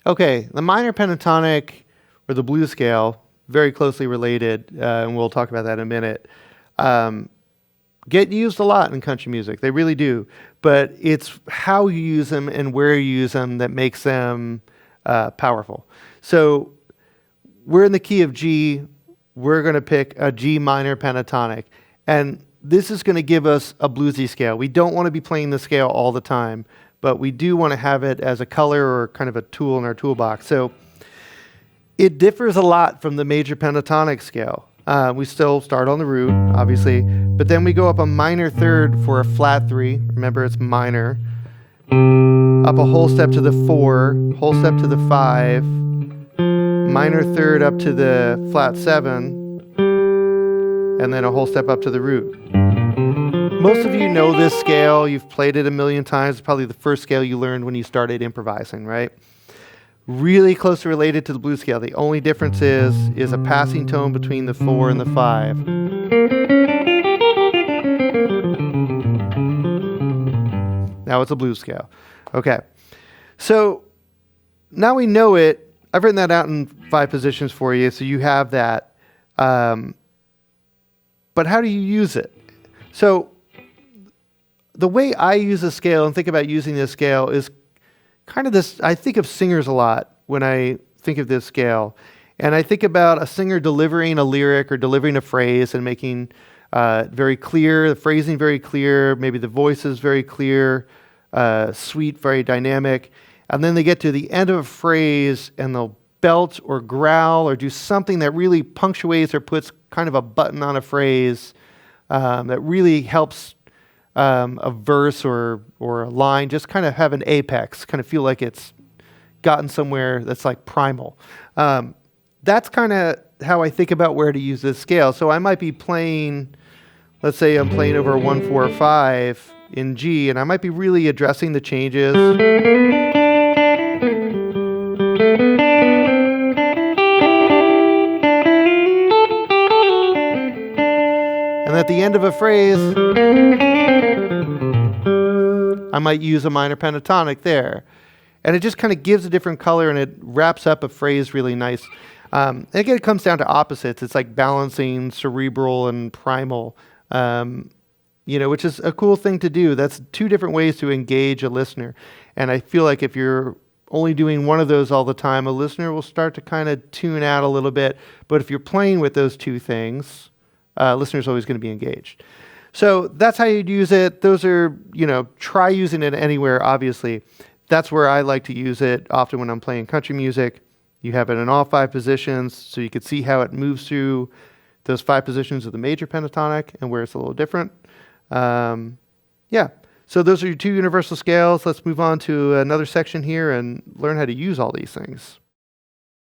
Okay, the minor pentatonic or the blues scale, very closely related, and we'll talk about that in a minute, get used a lot in country music. They really do. But it's how you use them and where you use them that makes them powerful. So we're in the key of G. We're going to pick a G minor pentatonic. And this is going to give us a bluesy scale. We don't want to be playing the scale all the time, but we do want to have it as a color or kind of a tool in our toolbox. So it differs a lot from the major pentatonic scale. We still start on the root, obviously, but then we go up a minor third for a flat 3. Remember, it's minor. Up a whole step to the 4, whole step to the 5, minor third up to the flat 7, and then a whole step up to the root. Most of you know this scale. You've played it a million times. It's probably the first scale you learned when you started improvising, right? Really closely related to the blues scale. The only difference is a passing tone between the 4 and the 5. Now it's a blues scale. Okay. So now we know it. I've written that out in 5 positions for you, so you have that. But how do you use it? So the way I use a scale and think about using this scale is kind of this. I think of singers a lot when I think of this scale. And I think about a singer delivering a lyric or delivering a phrase and making very clear, the phrasing very clear, maybe the voice is very clear, sweet, very dynamic. And then they get to the end of a phrase and they'll belt or growl or do something that really punctuates or puts kind of a button on a phrase that really helps a verse or a line just kind of have an apex, kind of feel like it's gotten somewhere that's like primal. That's kind of how I think about where to use this scale. So I might be playing, let's say I'm playing over a 1, 4, 5 in G, and I might be really addressing the changes. And at the end of a phrase, I might use a minor pentatonic there. And it just kind of gives a different color and it wraps up a phrase really nice. Again, it comes down to opposites. It's like balancing cerebral and primal, which is a cool thing to do. That's 2 different ways to engage a listener. And I feel like if you're only doing one of those all the time, a listener will start to kind of tune out a little bit. But if you're playing with those 2 things, listener's always going to be engaged. So that's how you'd use it. Those are, try using it anywhere, obviously. That's where I like to use it often when I'm playing country music. You have it in all 5 positions, so you can see how it moves through those 5 positions of the major pentatonic and where it's a little different. So those are your 2 universal scales. Let's move on to another section here and learn how to use all these things.